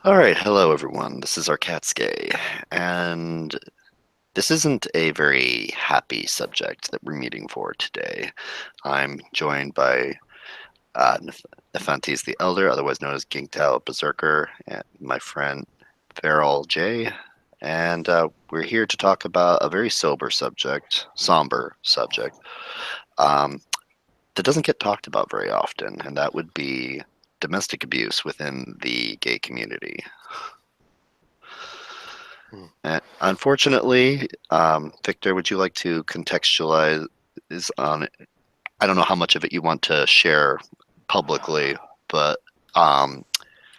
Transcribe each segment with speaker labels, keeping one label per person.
Speaker 1: All right, hello everyone. This is our Catskay, and this isn't a very happy subject that we're meeting for today. I'm joined by Nephantes the Elder, otherwise known as Gingtao Berserker, and my friend Farrell J. And we're here to talk about a very somber subject, um, that doesn't get talked about very often, and that would be domestic abuse within the gay community.
Speaker 2: Hmm.
Speaker 1: Unfortunately, Victor, would you like to contextualize on? I don't know how much of it you want to share publicly, but um,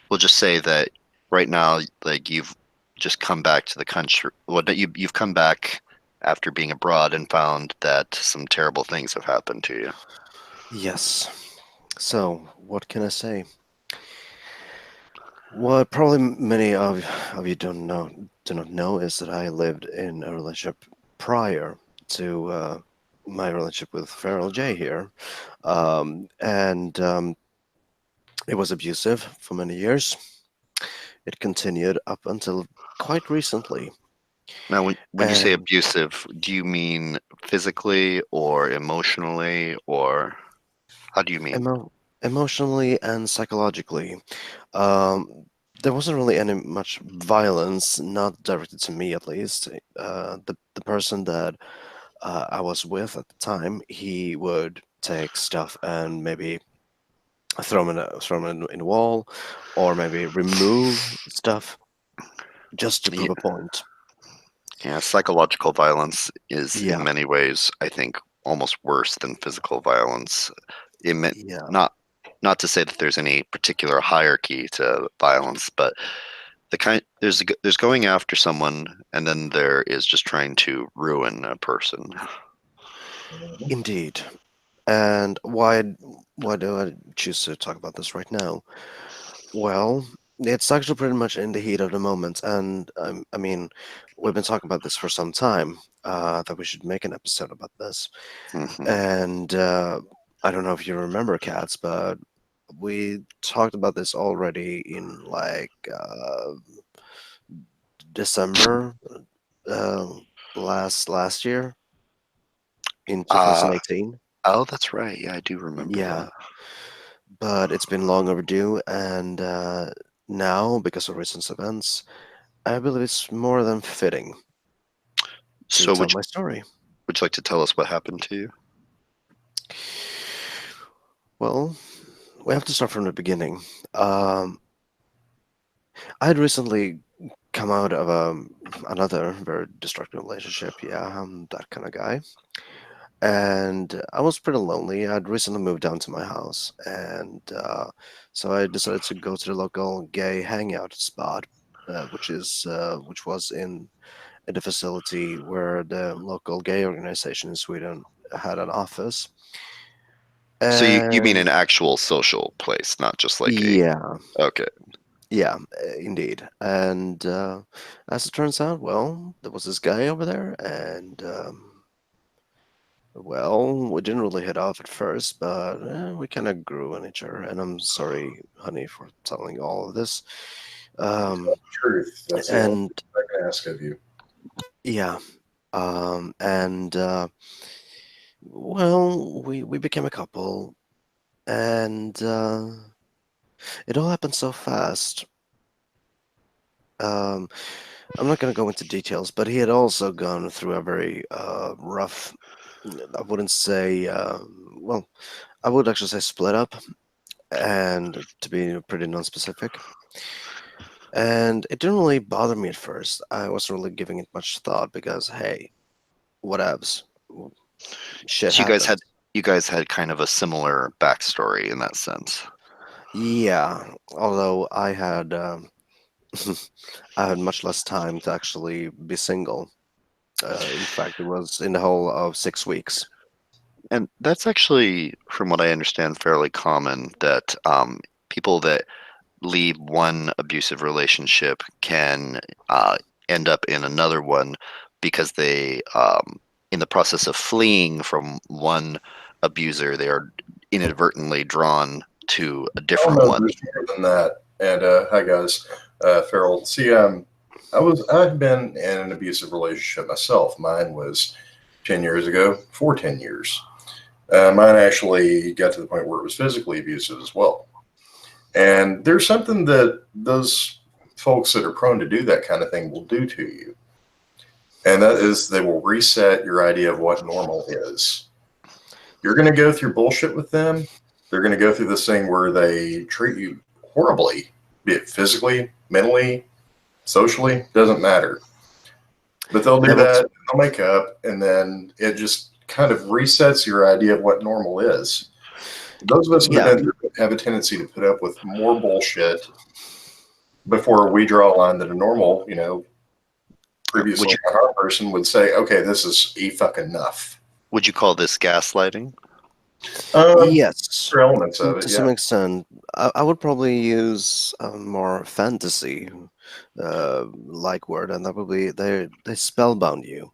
Speaker 1: we'll just say that right now, like you've just come back to the country. Well, that you've come back after being abroad and found that some terrible things have happened to you.
Speaker 2: Yes. So, what can I say? What probably many of you do not know is that I lived in a relationship prior to my relationship with Farrell J here, and it was abusive for many years. It continued up until quite recently,
Speaker 1: Now, when you say
Speaker 2: and
Speaker 1: abusive, do you mean physically or emotionally, or how do you mean?
Speaker 2: emotionally and psychologically. Um, there wasn't really any much violence, not directed to me at least. The person that I was with at the time, he would take stuff and maybe throw them in a wall, or maybe remove stuff just to prove a point.
Speaker 1: Yeah, psychological violence is in
Speaker 2: Yeah,
Speaker 1: many ways, I think, almost worse than physical violence. It meant
Speaker 2: yeah,
Speaker 1: not not to say that there's any particular hierarchy to violence, but there's going after someone, and then there is just trying to ruin a person.
Speaker 2: indeed. And why do I choose to talk about this right now? Well, it's actually pretty much in the heat of the moment, and I mean, we've been talking about this for some time, that we should make an episode about this.
Speaker 1: Hmm.
Speaker 2: And I don't know if you remember, Cats, but we talked about this already in like December uh, last year in
Speaker 1: Uh,
Speaker 2: 2018.
Speaker 1: oh, that's right. Yeah, I do remember
Speaker 2: Yeah,
Speaker 1: that.
Speaker 2: but it's been long overdue, and now because of recent events, I believe it's more than fitting to
Speaker 1: So
Speaker 2: tell my story.
Speaker 1: would you like to tell us what happened to you?
Speaker 2: Well, we have to start from the beginning. Um, I had recently come out of another very destructive relationship. Yeah, I'm that kind of guy. And I was pretty lonely. I'd recently moved down to my house, and so I decided to go to the local gay hangout spot, which was in the facility where the local gay organization in Sweden had an office.
Speaker 1: So you mean
Speaker 2: And
Speaker 1: an actual social place, not just like a
Speaker 2: yeah,
Speaker 1: okay.
Speaker 2: yeah, indeed. And as it turns out, well, there was this guy over there, and well, we didn't really hit off at first, but we kind of grew on each other. And I'm sorry, honey, for telling all of this. Um,
Speaker 3: Truth. That's the only
Speaker 2: and
Speaker 3: thing I can ask of you.
Speaker 2: yeah, and well, we became a couple, and it all happened so fast. Um, I'm not going to go into details, but he had also gone through a very rough, I wouldn't say, well, I would actually say split up, and to be pretty non-specific. And it didn't really bother me at first. I wasn't really giving it much thought because, hey, whatevs. Shit
Speaker 1: So
Speaker 2: happens.
Speaker 1: you guys had kind of a similar backstory in that sense.
Speaker 2: Yeah, although I had much less time to actually be single. In fact, it was in the whole of 6 weeks.
Speaker 1: And that's actually, from what I understand, fairly common that people that leave one abusive relationship can end up in another one because in the process of fleeing from one abuser, they are inadvertently drawn to a
Speaker 3: Oh
Speaker 1: different
Speaker 3: no,
Speaker 1: one.
Speaker 3: there's more than that. And hi guys. Farrell. See, I've been in an abusive relationship myself. Mine was 10 years ago, for 10 years. Mine actually got to the point where it was physically abusive as well. And there's something that those folks that are prone to do that kind of thing will do to you. And that is they will reset your idea of what normal is. You're going to go through bullshit with them. They're going to go through this thing where they treat you horribly, be it physically, mentally, socially, doesn't matter. But they'll do that, they'll make up, and then it just kind of resets your idea of what normal is. Those of us that have been through it have a tendency to put up with more bullshit before we draw a line that a normal, previously a hard person would say, okay, this is fucking enough.
Speaker 1: Would you call this gaslighting?
Speaker 2: Yes,
Speaker 3: for elements of it,
Speaker 2: to
Speaker 3: yeah.
Speaker 2: some extent. I would probably use a more fantasy like word, and that would be they spellbound you.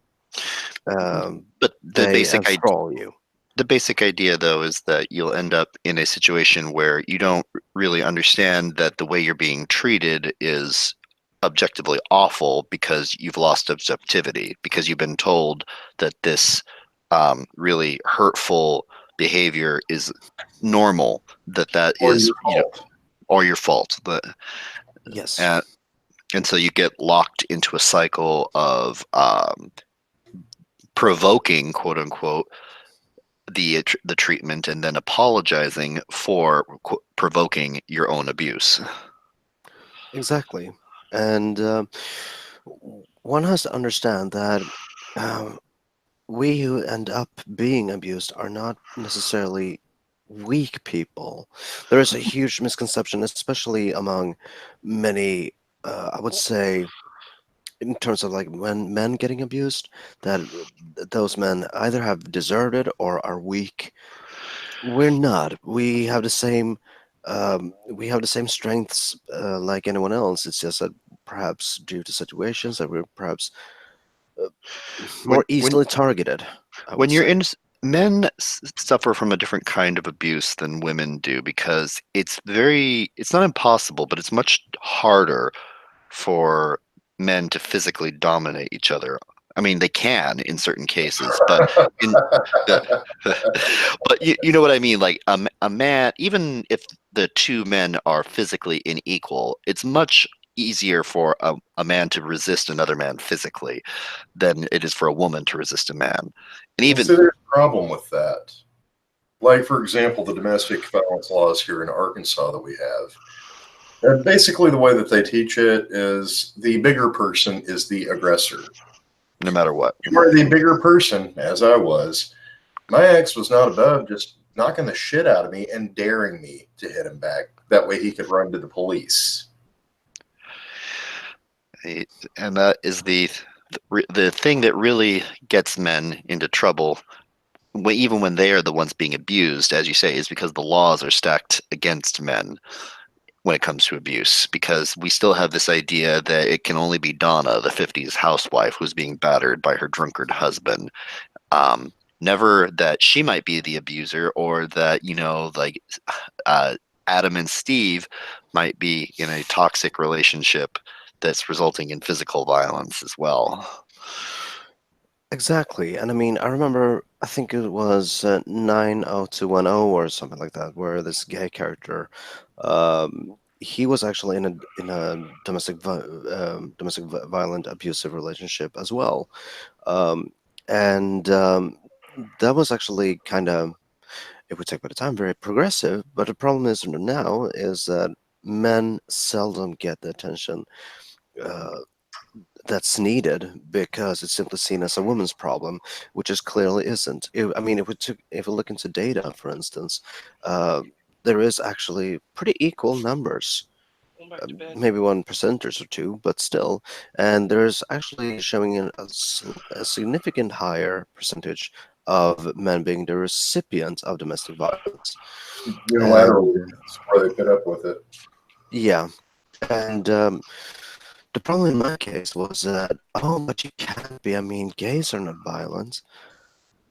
Speaker 1: But
Speaker 2: They enthrall you.
Speaker 1: The basic idea, though, is that you'll end up in a situation where you don't really understand that the way you're being treated is objectively awful because you've lost objectivity, because you've been told that this really hurtful behavior is normal, that
Speaker 3: Or
Speaker 1: is,
Speaker 3: your fault.
Speaker 1: or your fault.
Speaker 2: Yes.
Speaker 1: And so you get locked into a cycle of provoking, quote unquote, the treatment, and then apologizing for provoking your own abuse.
Speaker 2: Exactly. And one has to understand that we who end up being abused are not necessarily weak people. There is a huge misconception, especially among many, I would say, in terms of like when men getting abused, that those men either have deserted or are weak. We're not. We have the same strengths like anyone else. It's just that perhaps due to situations that we're perhaps more easily targeted.
Speaker 1: When you're in, men suffer from a different kind of abuse than women do, because it's not impossible, but it's much harder for men to physically dominate each other. I mean, they can in certain cases, but but you know what I mean? Like a man, even if the two men are physically unequal, it's much easier for a man to resist another man physically than it is for a woman to resist a man. And even
Speaker 3: So there's a problem with that. Like, for example, the domestic violence laws here in Arkansas that we have. And basically, the way that they teach it is the bigger person is the aggressor.
Speaker 1: no matter what.
Speaker 3: You are the bigger person, as I was. My ex was not above just knocking the shit out of me and daring me to hit him back. That way he could run to the police.
Speaker 1: And that is the thing that really gets men into trouble, even when they are the ones being abused, as you say, is because the laws are stacked against men when it comes to abuse, because we still have this idea that it can only be Donna, the 50s housewife, who's being battered by her drunkard husband. Never that she might be the abuser, or that, like Adam and Steve might be in a toxic relationship that's resulting in physical violence as well.
Speaker 2: Exactly. And I mean, I remember, I think it was 90210 or something like that, where this gay character, he was actually in a domestic violent abusive relationship as well. And that was actually kind of, if we take by the time, very progressive. But the problem is now is that men seldom get the attention uh, that's needed because it's simply seen as a woman's problem, which is clearly isn't. I mean, if we look into data, for instance, there is actually pretty equal numbers, maybe 1% or two, but still, and there's actually showing a significant higher percentage of men being the recipients of domestic violence.
Speaker 3: Unilaterally, that's where they put up with it.
Speaker 2: Yeah, and the problem in my case was that, oh, but you can't be. I mean, gays are not violent.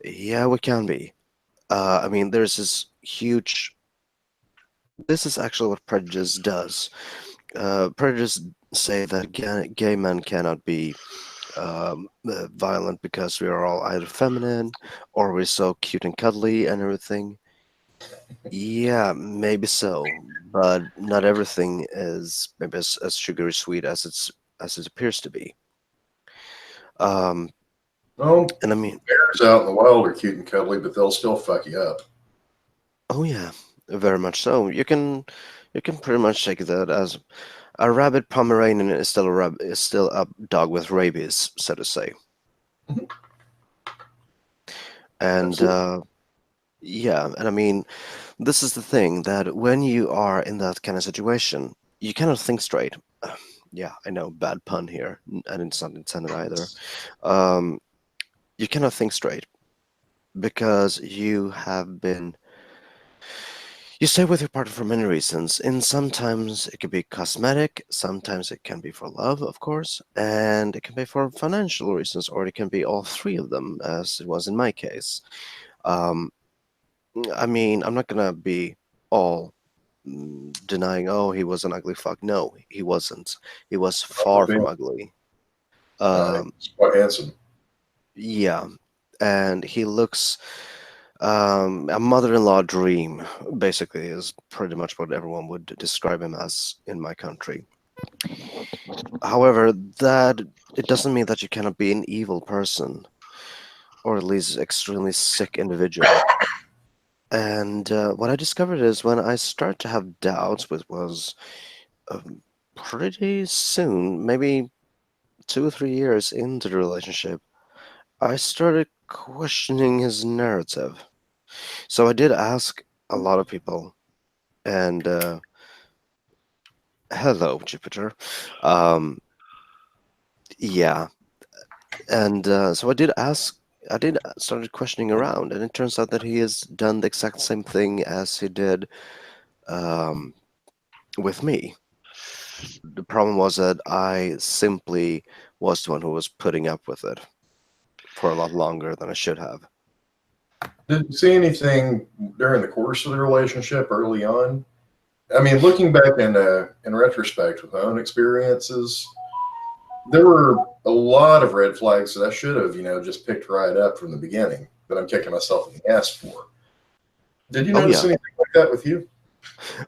Speaker 2: Yeah, we can be. I mean, there's this huge. This is actually what prejudice does. Prejudice say that gay men cannot be violent because we are all either feminine or we're so cute and cuddly and everything. Yeah, maybe so, but not everything is maybe as sugary sweet as it appears to be. Um,
Speaker 3: Well,
Speaker 2: and I mean,
Speaker 3: bears out in the wild are cute and cuddly, but they'll still fuck you up.
Speaker 2: oh yeah, very much so. You can pretty much take that as a rabid Pomeranian is still is still a dog with rabies, so to say.
Speaker 3: Mhm.
Speaker 2: And
Speaker 3: Absolutely.
Speaker 2: yeah, and I mean, this is the thing that when you are in that kind of situation, you cannot think straight. Yeah, I know, bad pun here, and it's not intended either. Um, you cannot think straight because you stay with your partner for many reasons, and sometimes it can be cosmetic, sometimes it can be for love, of course, and it can be for financial reasons, or it can be all three of them, as it was in my case. Um, I mean, I'm not gonna be all denying, oh, he was an ugly fuck. No, he wasn't. He was far from ugly. Um,
Speaker 3: It's quite handsome.
Speaker 2: yeah, and he looks a mother-in-law dream. Basically, is pretty much what everyone would describe him as in my country. However, that it doesn't mean that you cannot be an evil person, or at least extremely sick individual. And what I discovered is when I started to have doubts, which was pretty soon, maybe 2 or 3 years into the relationship, I started questioning his narrative. So I did ask a lot of people, and hello, Jupiter. Um, yeah, and so I did started questioning around, and it turns out that he has done the exact same thing as he did um, with me. The problem was that I simply was the one who was putting up with it for a lot longer than I should have.
Speaker 3: Did you see anything during the course of the relationship early on? I mean, looking back in retrospect with my own experiences, there were a lot of red flags that I should have, just picked right up from the beginning that I'm kicking myself in the ass for. Did you
Speaker 2: Oh
Speaker 3: notice
Speaker 2: yeah,
Speaker 3: anything like that with you?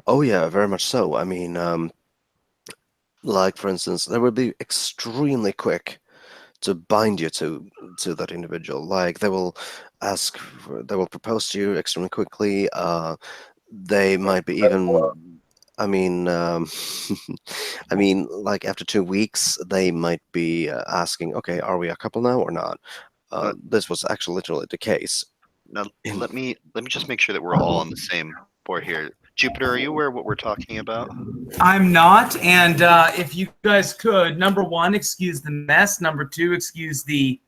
Speaker 2: oh yeah, very much so. I mean, like for instance, they would be extremely quick to bind you to that individual. Like they will propose to you extremely quickly. They might be even. I mean, I mean, like after 2 weeks, they might be asking, "Okay, are we a couple now or not?"
Speaker 1: Uh,
Speaker 2: This was actually literally the case.
Speaker 1: Now
Speaker 2: In,
Speaker 1: let me just make sure that we're all on the same board here. Jupiter, are you aware of what we're talking about?
Speaker 4: I'm not. And if you guys could, number one, excuse the mess. Number two, excuse the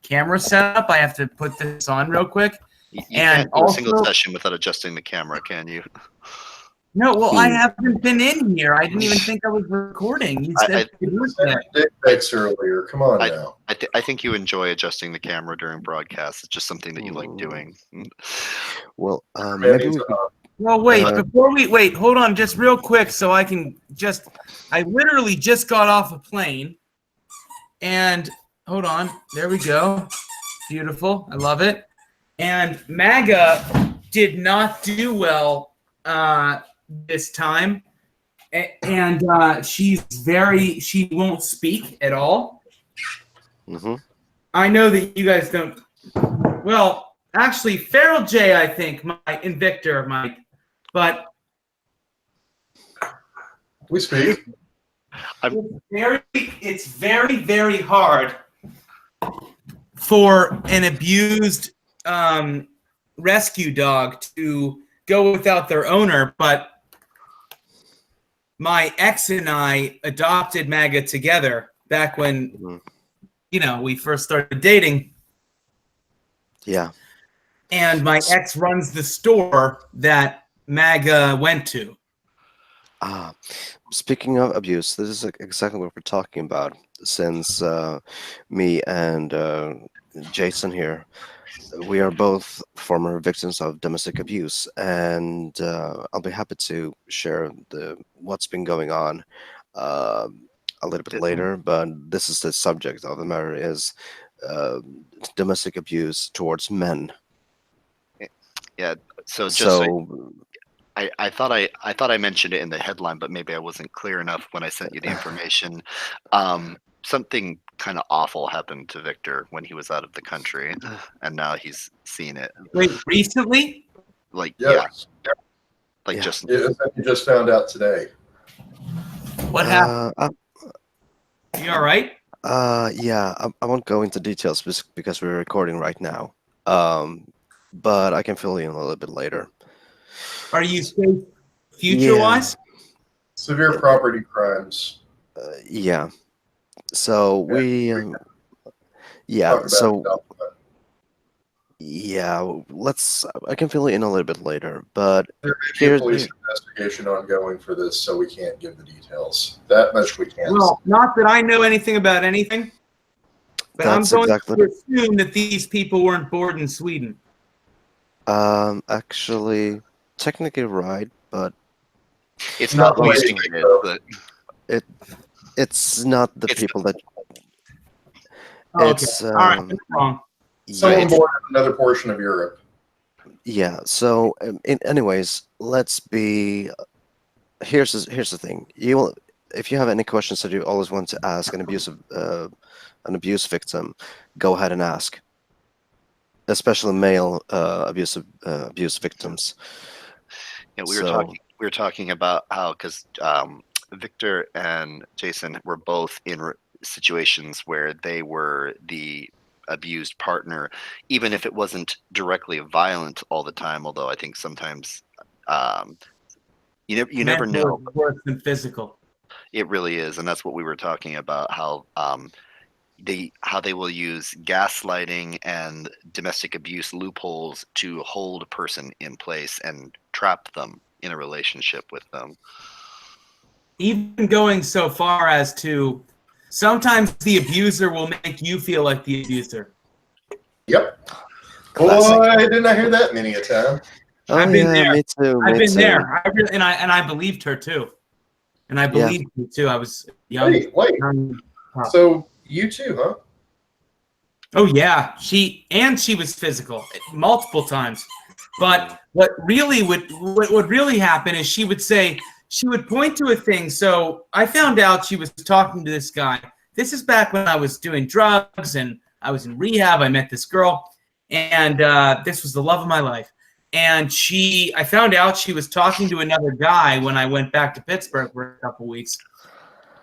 Speaker 4: camera setup. I have to put this on real quick.
Speaker 1: You
Speaker 4: And
Speaker 1: can't do a single
Speaker 4: also,
Speaker 1: session without adjusting the camera, can you?
Speaker 4: no, well, I
Speaker 2: hmm,
Speaker 4: haven't been in here. I didn't even think I was recording. You
Speaker 1: I,
Speaker 4: said
Speaker 1: I,
Speaker 4: to do
Speaker 3: Send
Speaker 4: it.
Speaker 3: your dick pics earlier. Come on
Speaker 1: I,
Speaker 3: now.
Speaker 1: I think you enjoy adjusting the camera during broadcasts. It's just something that you like
Speaker 2: hmm.
Speaker 1: doing.
Speaker 2: Well,
Speaker 3: Man
Speaker 2: maybe
Speaker 3: needs
Speaker 2: we
Speaker 3: a
Speaker 2: could.
Speaker 4: Well, wait,
Speaker 2: Uh,
Speaker 4: before we wait, hold on just real quick so I can just, I literally just got off a plane and hold on, there we go. Beautiful. I love it. And MAGA did not do well this time. And she won't speak at all.
Speaker 2: mhm.
Speaker 4: I know that you guys don't. Well, actually, Feral J, I think, might, and Victor might. But
Speaker 3: We speak.
Speaker 4: it's very, very hard for an abused rescue dog to go without their owner. But my ex and I adopted MAGA together back when,
Speaker 2: Mhm.
Speaker 4: we first started dating.
Speaker 2: Yeah.
Speaker 4: And my ex runs the store that MAGA went to.
Speaker 2: Ah, speaking of abuse, this is exactly what we're talking about. Since me and Jason here, we are both former victims of domestic abuse, and I'll be happy to share the what's been going on. Uh, a little bit later, but this is the subject of the matter is uh, domestic abuse towards men.
Speaker 1: Yeah. So just so
Speaker 2: So
Speaker 1: I thought I mentioned it in the headline, but maybe I wasn't clear enough when I sent you the information. Something kind of awful happened to Victor when he was out of the country, and now he's seen it.
Speaker 4: Wait, recently?
Speaker 1: Like
Speaker 3: Yes.
Speaker 1: like
Speaker 2: Yeah.
Speaker 1: just
Speaker 3: Yeah, you just found out today.
Speaker 4: What happened? You all right?
Speaker 2: Yeah, I won't go into details because we're recording right now. But I can fill you in a little bit later.
Speaker 4: Are you safe future-wise?
Speaker 3: Severe property crimes.
Speaker 2: Yeah. So we, yeah.
Speaker 3: Talk about
Speaker 2: So
Speaker 3: it.
Speaker 2: yeah, let's. I can fill you in a little bit later, but
Speaker 3: There may be a
Speaker 2: here's
Speaker 3: police investigation ongoing for this, so we can't give the details. That much we can.
Speaker 4: Well, not that I know anything about anything, but I'm
Speaker 2: That's
Speaker 4: going
Speaker 2: exactly.
Speaker 4: to assume that these people weren't born in Sweden.
Speaker 2: Actually, technically right, but
Speaker 1: it's not who you
Speaker 2: Most
Speaker 1: think
Speaker 2: of
Speaker 1: it is, but
Speaker 2: it's not the
Speaker 1: It's-
Speaker 2: people that.
Speaker 4: Oh, okay.
Speaker 2: It's
Speaker 4: All right. I'm wrong.
Speaker 3: Someone
Speaker 2: yeah,
Speaker 3: born in another portion of Europe.
Speaker 2: yeah. So, anyways, let's be. Here's the thing. If you have any questions that you always want to ask an abuse victim, go ahead and ask. Especially male abuse victims.
Speaker 1: yeah,
Speaker 2: So
Speaker 1: we were talking about how because Victor and Jason were both in situations where they were the abused partner, even if it wasn't directly violent all the time. Although I think sometimes you never
Speaker 4: Mental
Speaker 1: know.
Speaker 4: is worse than physical.
Speaker 1: It really is, and that's what we were talking about. How they will use gaslighting and domestic abuse loopholes to hold a person in place and trap them in a relationship with them.
Speaker 4: Even going so far as to sometimes the abuser will make you feel like the abuser.
Speaker 3: Yep.
Speaker 2: classic.
Speaker 3: Boy, didn't I hear that many a time?
Speaker 2: Oh
Speaker 4: I've been
Speaker 2: yeah,
Speaker 4: there.
Speaker 2: me too.
Speaker 4: I've
Speaker 2: Me
Speaker 4: been
Speaker 2: too.
Speaker 4: there. And I believed her too. And I believed you too. I was young.
Speaker 3: Wait. So you too, huh?
Speaker 4: Oh yeah, she was physical multiple times. But what would really happen is she would point to a thing. So I found out she was talking to this guy. This is back when I was doing drugs and I was in rehab. I met this girl, and this was the love of my life. And I found out she was talking to another guy when I went back to Pittsburgh for a couple weeks.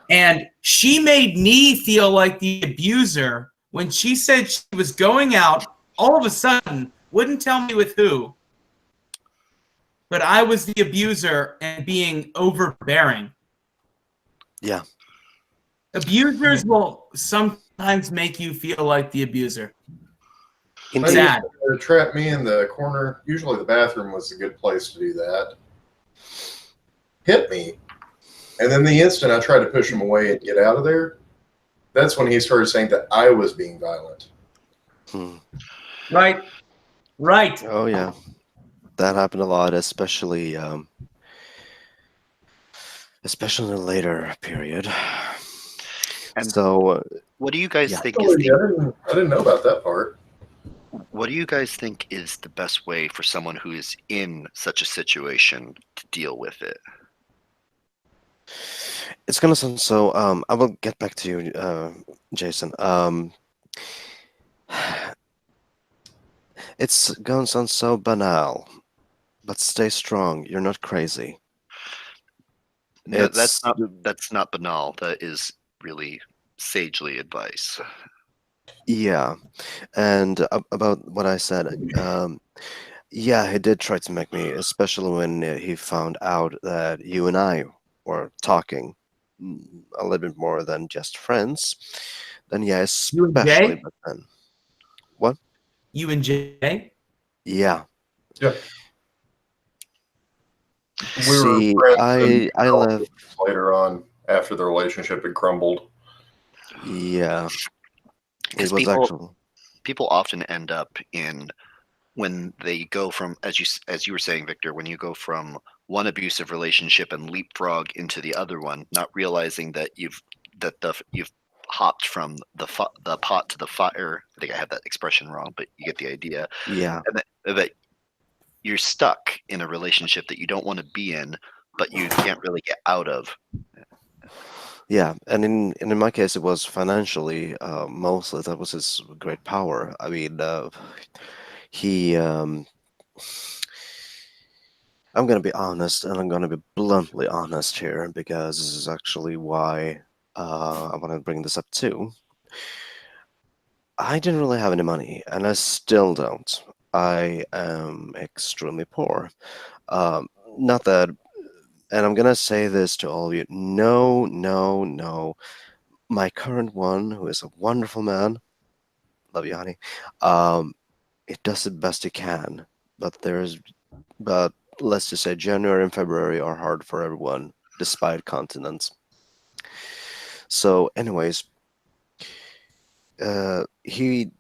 Speaker 4: And she made me feel like the abuser when she said she was going out, all of a sudden, wouldn't tell me with who, but I was the abuser and being overbearing.
Speaker 2: Yeah.
Speaker 4: Abusers will sometimes make you feel like the abuser.
Speaker 2: Indeed.
Speaker 4: Sad.
Speaker 3: Trap me in the corner. Usually the bathroom was a good place to do that. Hit me. And then the instant I tried to push him away and get out of there, that's when he started saying that I was being violent.
Speaker 4: Right.
Speaker 2: Oh yeah, that happened a lot, especially in the later period.
Speaker 1: And
Speaker 2: So
Speaker 1: what do you guys
Speaker 2: yeah.
Speaker 1: think
Speaker 3: Oh,
Speaker 1: is
Speaker 3: yeah, I didn't know about that part.
Speaker 1: what do you guys think is the best way for someone who is in such a situation to deal with it?
Speaker 2: It's gonna sound so. I will get back to you, Jason. It's gonna sound so banal, but stay strong. You're not crazy.
Speaker 1: No,
Speaker 2: It's
Speaker 1: that's not banal. That is really sagely advice.
Speaker 2: yeah, and about what I said. Yeah, he did try to make me, especially when he found out that you and I were talking a little bit more than just friends. Then yeah,
Speaker 4: You and
Speaker 2: especially
Speaker 4: Jay?
Speaker 2: back then. What?
Speaker 4: You and Jay?
Speaker 2: Yeah.
Speaker 3: Yeah. We
Speaker 2: See,
Speaker 3: were friends
Speaker 2: I left.
Speaker 3: later on after the relationship had crumbled.
Speaker 2: Yeah, it
Speaker 1: Because
Speaker 2: was actually.
Speaker 1: people often end up in when they go from as you were saying, Victor, when you go from one abusive relationship and leapfrog into the other one, not realizing that you've that you've hopped from the pot to the fire. I think I have that expression wrong, but you get the idea.
Speaker 2: Yeah.
Speaker 1: And that you're stuck in a relationship that you don't want to be in, but you can't really get out of.
Speaker 2: Yeah, and in my case, it was financially mostly. That was his great power. I mean, he. I'm gonna be honest, and I'm gonna be bluntly honest here, because this is actually why I want to bring this up too. I didn't really have any money, and I still don't. I am extremely poor. Not that, and I'm gonna say this to all of you: no, no, no. My current one, who is a wonderful man, love you, honey. Um, it does the best it can, but let's just say January and February are hard for everyone, despite continents. So, anyways, he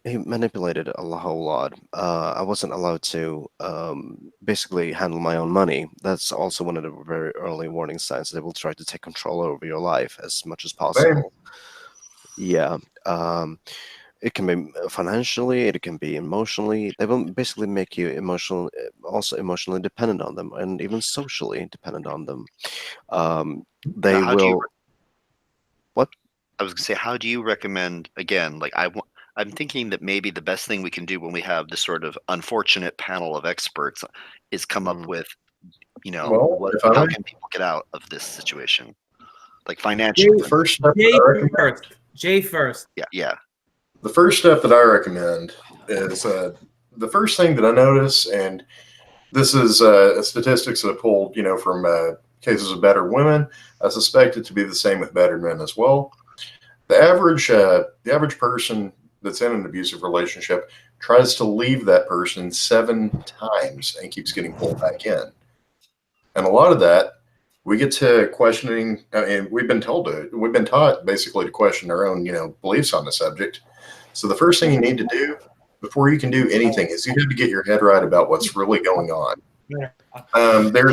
Speaker 2: manipulated whole lot. I wasn't allowed to basically handle my own money. That's also one of the very early warning signs. They will try to take control over your life as much as possible. Yeah. It can be financially, it can be emotionally. They will basically make you also emotionally dependent on them, and even socially dependent on them. They
Speaker 1: Now, how do you?
Speaker 2: will. What?
Speaker 1: I was gonna say, how do you recommend? Again, like I'm thinking that maybe the best thing we can do when we have this sort of unfortunate panel of experts is come up with,
Speaker 3: Well, if I
Speaker 1: how
Speaker 3: may,
Speaker 1: can people get out of this situation, like
Speaker 3: the
Speaker 1: financially?
Speaker 3: first step
Speaker 4: Jay
Speaker 3: that I recommend,
Speaker 4: first. Jay first.
Speaker 1: Yeah.
Speaker 3: the first step that I recommend is the first thing that I notice, and this is statistics that I pulled, from cases of battered women. I suspect it to be the same with battered men as well. The average person that's in an abusive relationship tries to leave that person 7 times and keeps getting pulled back in. And a lot of that, we get to questioning, and we've been taught basically to question our own, beliefs on the subject. So the first thing you need to do before you can do anything is you have to get your head right about what's really going on. There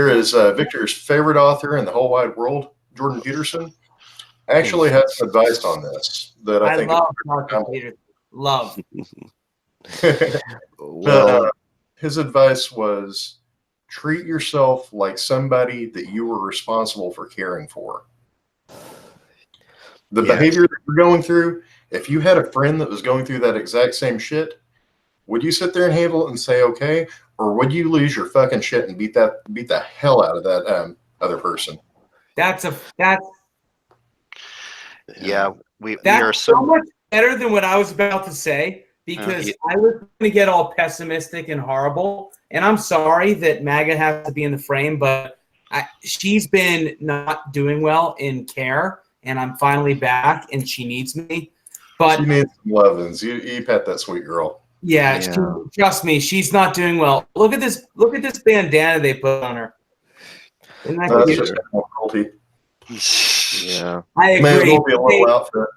Speaker 3: is Victor's favorite author in the whole wide world, Jordan Peterson, actually has some advice on this that I think
Speaker 4: love Martin Peterson. Love.
Speaker 2: Well,
Speaker 3: his advice was treat yourself like somebody that you were responsible for caring for. The
Speaker 2: Yes.
Speaker 3: behavior that you're going through, if you had a friend that was going through that exact same shit, would you sit there and handle it and say okay, or would you lose your fucking shit and beat the hell out of that other person?
Speaker 4: That's
Speaker 1: Yeah, we
Speaker 4: That's
Speaker 1: are
Speaker 4: so
Speaker 1: so.
Speaker 4: much better than what I was about to say, because
Speaker 1: Yeah.
Speaker 4: I was going to get all pessimistic and horrible. And I'm sorry that MAGA has to be in the frame, but she's been not doing well in care, and I'm finally back, and she needs me. But
Speaker 3: She needs some lovins. You pet that sweet girl.
Speaker 4: yeah, trust me, she's not doing well. Look at this bandana they put on her. Isn't that
Speaker 3: That's
Speaker 4: cute?
Speaker 3: just cruelty.
Speaker 2: yeah.
Speaker 4: I
Speaker 3: May as
Speaker 4: agree.
Speaker 3: well be a little outfit.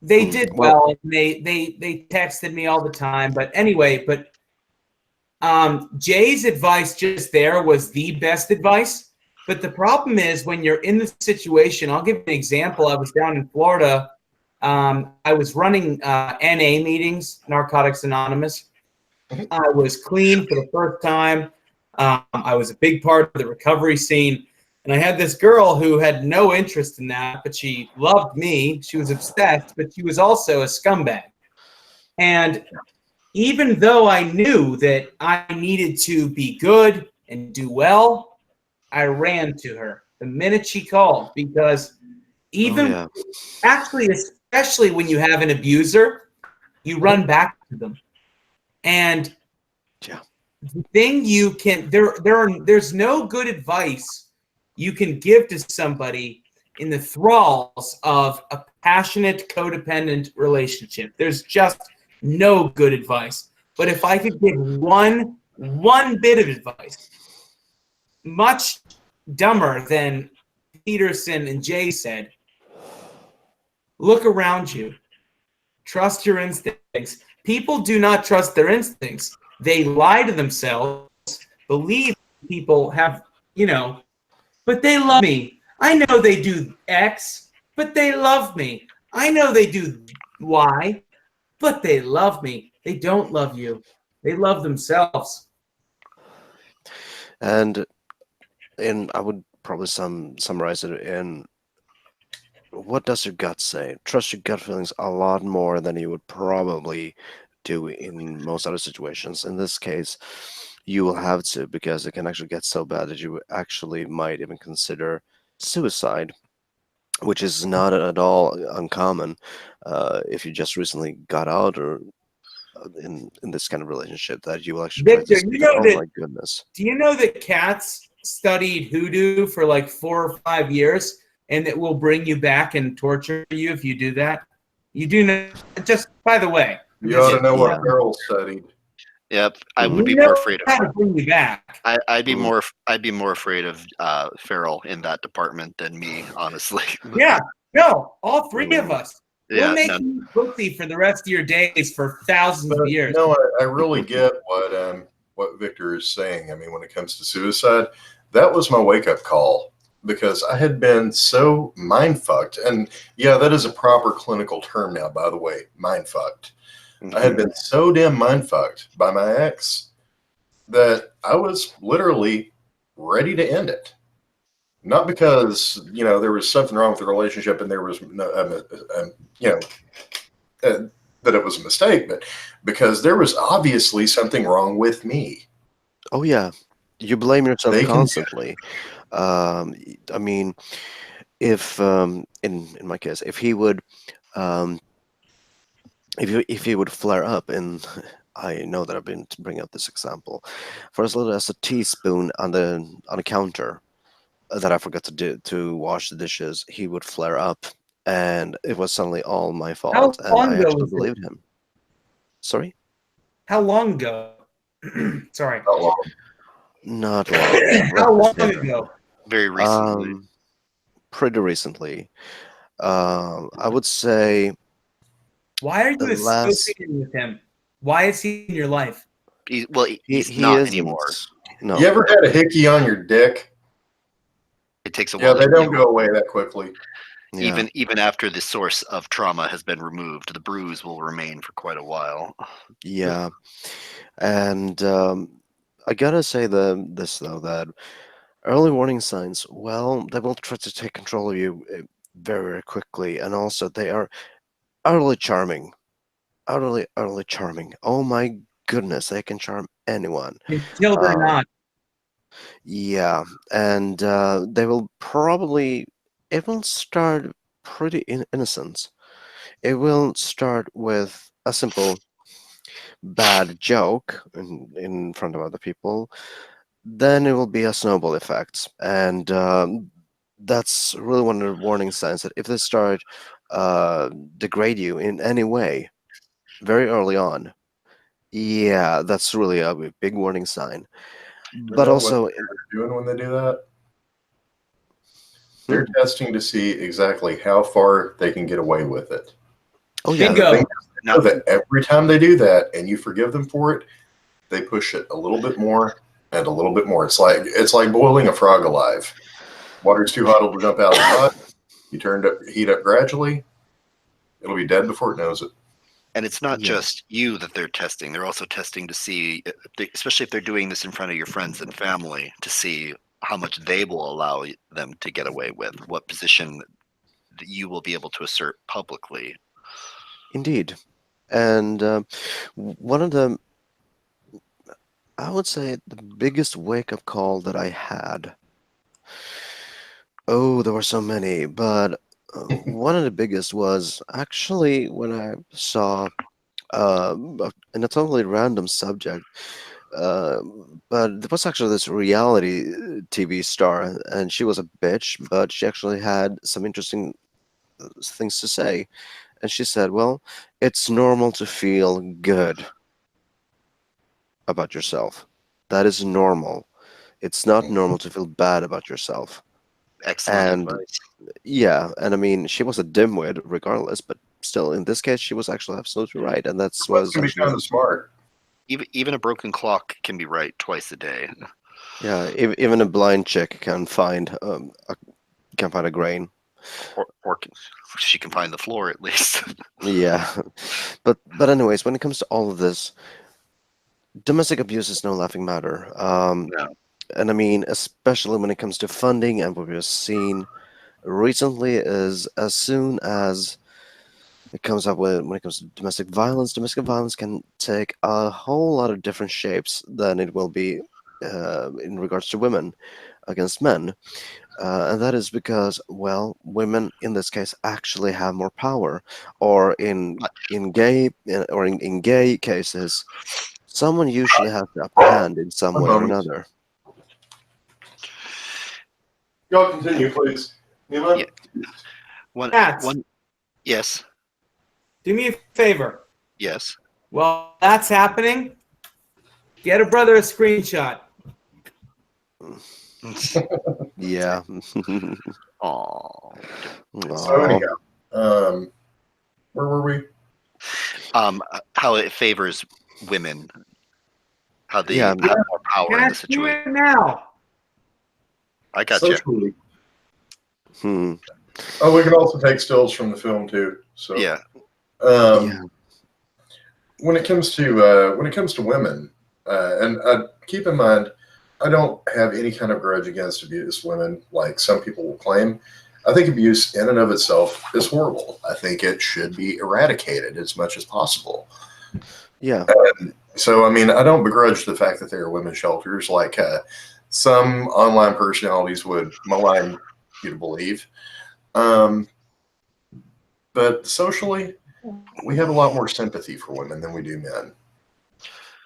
Speaker 4: They did well. They texted me all the time. But anyway, Jay's advice just there was the best advice. But the problem is when you're in the situation, I'll give you an example. I was down in Florida. I was running NA meetings, Narcotics Anonymous. I was clean for the first time. I was a big part of the recovery scene. And I had this girl who had no interest in that, but she loved me. She was obsessed, but she was also a scumbag. And even though I knew that I needed to be good and do well, I ran to her the minute she called, because actually, especially when you have an abuser, you run back to them. And the thing you can there's no good advice you can give to somebody in the thralls of a passionate, codependent relationship. There's just no good advice. But if I could give one bit of advice, much dumber than Peterson and Jay said, look around you. Trust your instincts. People do not trust their instincts. They lie to themselves, believe people have, but they love me. I know they do X, but they love me. I know they do Y, but they love me. They don't love you. They love themselves.
Speaker 2: And I would probably summarize it in, what does your gut say? Trust your gut feelings a lot more than you would probably do in most other situations. In this case, you will have to, because it can actually get so bad that you actually might even consider suicide, which is not at all uncommon if you just recently got out, or in this kind of relationship, that you will actually try to
Speaker 4: Victor,
Speaker 2: say
Speaker 4: you
Speaker 2: that,
Speaker 4: know
Speaker 2: oh
Speaker 4: that
Speaker 2: my goodness.
Speaker 4: do you know that cats studied hoodoo for like 4 or 5 years and it will bring you back and torture you if you do that? You do know, just by the way.
Speaker 3: You ought to know
Speaker 2: Yeah.
Speaker 3: what Harold studied.
Speaker 1: Yep, I would
Speaker 4: You
Speaker 1: be
Speaker 4: know
Speaker 1: more afraid
Speaker 4: how
Speaker 1: of.
Speaker 4: to bring you back.
Speaker 1: I'd be
Speaker 2: Mm.
Speaker 1: more afraid of Farrell in that department than me, honestly.
Speaker 4: Yeah, no, all three of
Speaker 2: Mm.
Speaker 4: us. We'll
Speaker 1: Yeah,
Speaker 4: make
Speaker 1: no,
Speaker 4: you pussy for the rest of your days for thousands
Speaker 3: But
Speaker 4: of years.
Speaker 3: no, I really get what Victor is saying. I mean, when it comes to suicide, that was my wake up call, because I had been so mind fucked. And yeah, that is a proper clinical term now, by the way, mind fucked. I had been so damn mind fucked by my ex that I was literally ready to end it. Not because, there was something wrong with the relationship and there was no, you know, that it was a mistake, but because there was obviously something wrong with me.
Speaker 2: Oh yeah, you blame yourself
Speaker 3: They can,
Speaker 2: constantly. I mean, if in my case, if he would um, if he would flare up, and I know that I've been to bring up this example, for as little as a teaspoon on the counter that I forgot to wash the dishes, he would flare up, and it was suddenly all my
Speaker 4: How
Speaker 2: fault, and
Speaker 4: long
Speaker 2: I
Speaker 4: ago
Speaker 2: actually
Speaker 4: was this?
Speaker 2: believed him. Sorry,
Speaker 4: How long ago? Sorry.
Speaker 3: not long.
Speaker 2: not long.
Speaker 4: How
Speaker 2: Let's
Speaker 4: long
Speaker 2: say,
Speaker 4: ago?
Speaker 1: very recently.
Speaker 2: pretty recently. I would say
Speaker 4: Why are
Speaker 2: the
Speaker 4: you
Speaker 2: last.
Speaker 4: associating with him? Why is he in your life?
Speaker 1: He's
Speaker 2: He
Speaker 1: not
Speaker 2: isn't.
Speaker 1: anymore.
Speaker 2: No.
Speaker 3: You ever had a hickey on your dick?
Speaker 1: It takes a
Speaker 3: Yeah,
Speaker 1: while
Speaker 3: they
Speaker 1: to
Speaker 3: don't
Speaker 1: heal.
Speaker 3: go away that quickly.
Speaker 2: Yeah.
Speaker 1: Even after the source of trauma has been removed, the bruise will remain for quite a while.
Speaker 2: Yeah. And I gotta say this though, that early warning signs, well, they will try to take control of you very, very quickly, and also they are utterly charming, utterly charming. Oh my goodness, they can charm anyone.
Speaker 4: Until they're
Speaker 2: Uh,
Speaker 4: not.
Speaker 2: yeah, and they will probably. It will start pretty innocent. It will start with a simple bad joke in front of other people, then it will be a snowball effect. And that's really one of the warning signs, that if they start degrade you in any way very early on, yeah, that's really a big warning sign.
Speaker 3: You
Speaker 2: But
Speaker 3: know what
Speaker 2: also,
Speaker 3: they're doing when they do that?
Speaker 2: hmm,
Speaker 3: They're testing to see exactly how far they can get away with it.
Speaker 2: oh yeah,
Speaker 3: The thing
Speaker 4: Bingo.
Speaker 3: is, they know that every time they do that and you forgive them for it, they push it a little bit more and a little bit more. It's like boiling a frog alive. Water's too hot, it'll jump out of the pot. You heat up gradually, it'll be dead before it knows it.
Speaker 1: And it's not
Speaker 2: yeah,
Speaker 1: just you that they're testing. They're also testing to see, especially if they're doing this in front of your friends and family, to see how much they will allow them to get away with, what position that you will be able to assert publicly.
Speaker 2: indeed. And one of the, I would say, the biggest wake up call that I had. Oh, there were so many, but one of the biggest was actually when I saw, in a totally random subject, uh, but there was actually this reality TV star, and she was a bitch, but she actually had some interesting things to say. And she said, well, it's normal to feel good about yourself. That is normal. It's not normal to feel bad about yourself.
Speaker 1: Excellent
Speaker 2: And
Speaker 1: advice.
Speaker 2: yeah, and I mean, she was a dimwit regardless, but still, in this case, she was actually absolutely right, and that's
Speaker 3: What's
Speaker 2: was
Speaker 3: going to be
Speaker 2: actually
Speaker 3: kind of smart?
Speaker 1: Even a broken clock can be right twice a day.
Speaker 2: yeah. Even a blind chick can find can find a grain.
Speaker 1: or she can find the floor at least.
Speaker 2: Yeah, but anyways, when it comes to all of this, domestic abuse is no laughing matter.
Speaker 1: No.
Speaker 2: And I mean, especially when it comes to funding, and what we've seen recently is as soon as it comes up with when it comes to domestic violence can take a whole lot of different shapes than it will be in regards to women against men. And that is because, well, women in this case actually have more power, or in gay cases, someone usually has the upper hand in some
Speaker 3: One
Speaker 2: way or
Speaker 3: moment.
Speaker 2: another.
Speaker 3: Y'all continue, please. Nima?
Speaker 1: Yeah. One,
Speaker 4: Cats.
Speaker 1: one, yes,
Speaker 4: Do me a favor.
Speaker 1: yes.
Speaker 4: While that's happening, get a brother a screenshot.
Speaker 2: Yeah.
Speaker 1: Oh.
Speaker 3: So
Speaker 2: Aw.
Speaker 3: anyhow, where were we?
Speaker 1: How it favors women, how they
Speaker 2: Yeah.
Speaker 1: have more power in the
Speaker 4: Cats, do
Speaker 1: situation.
Speaker 4: it now.
Speaker 1: I got you.
Speaker 3: Socially.
Speaker 2: Hmm.
Speaker 3: Oh, we can also take stills from the film too. So
Speaker 1: Yeah.
Speaker 2: Yeah.
Speaker 3: when it comes to women, and keep in mind, I don't have any kind of grudge against abused women, like some people will claim. I think abuse in and of itself is horrible. I think it should be eradicated as much as possible.
Speaker 2: Yeah.
Speaker 3: So, I mean, I don't begrudge the fact that there are women's shelters, like some online personalities would malign you to believe. But socially, we have a lot more sympathy for women than we do men.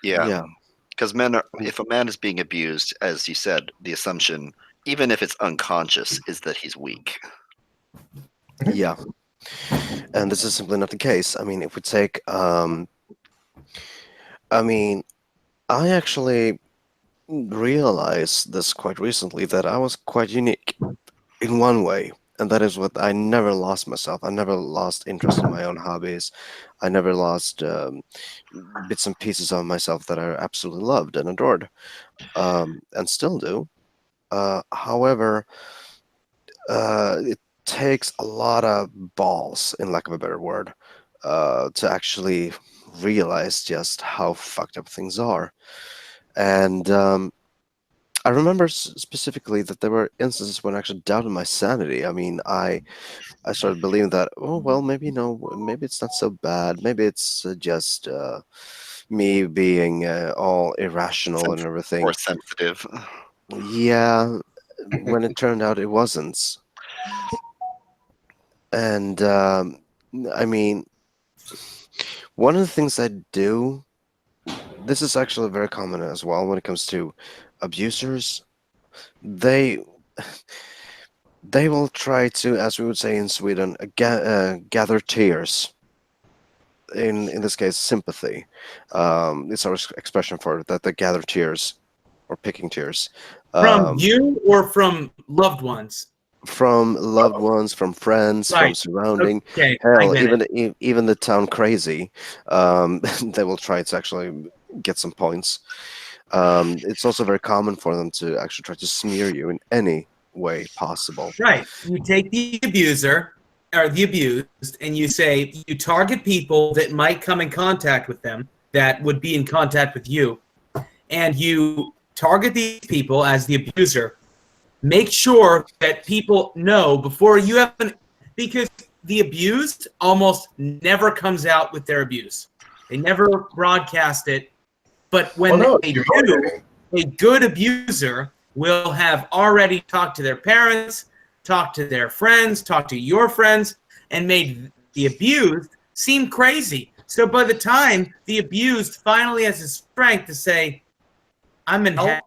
Speaker 1: Yeah.
Speaker 2: Yeah.
Speaker 1: Because if a man is being abused, as you said, the assumption, even if it's unconscious, is that he's weak.
Speaker 2: Yeah. And this is simply not the case. I mean, if we take, I mean, I actually realized this quite recently that I was quite unique in one way, and that is what I never lost myself. I never lost interest in my own hobbies. I never lost bits and pieces of myself that I absolutely loved and adored, and still do. However, it takes a lot of balls, in lack of a better word, to actually realize just how fucked up things are. And I remember specifically that there were instances when I actually doubted my sanity. I mean, I started believing that, oh well, maybe maybe it's not so bad. Maybe it's just me being all irrational and everything.
Speaker 1: More sensitive.
Speaker 2: Yeah, when it turned out it wasn't. And I mean, one of the things I do, this is actually very common as well when it comes to abusers. They they will try to, as we would say in Sweden, gather tears. In this case, sympathy. It's our expression for it, that they gather tears or picking tears.
Speaker 4: From you or from loved ones?
Speaker 2: From loved ones, from friends, from
Speaker 4: Right.
Speaker 2: surrounding.
Speaker 4: Okay, I
Speaker 2: Hell,
Speaker 4: get
Speaker 2: even
Speaker 4: it.
Speaker 2: even the town crazy, they will try to actually get some points. It's also very common for them to actually try to smear you in any way possible.
Speaker 4: Right. You take the abuser or the abused and you say you target people that might come in contact with them, that would be in contact with you, and you target these people as the abuser. Make sure that people know before you have because the abused almost never comes out with their abuse. They never broadcast it. But when
Speaker 3: Well, no,
Speaker 4: they
Speaker 3: it's
Speaker 4: do,
Speaker 3: humiliating.
Speaker 4: a good abuser will have already talked to their parents, talked to their friends, talked to your friends, and made the abused seem crazy. So by the time the abused finally has the strength to say, I'm in hell,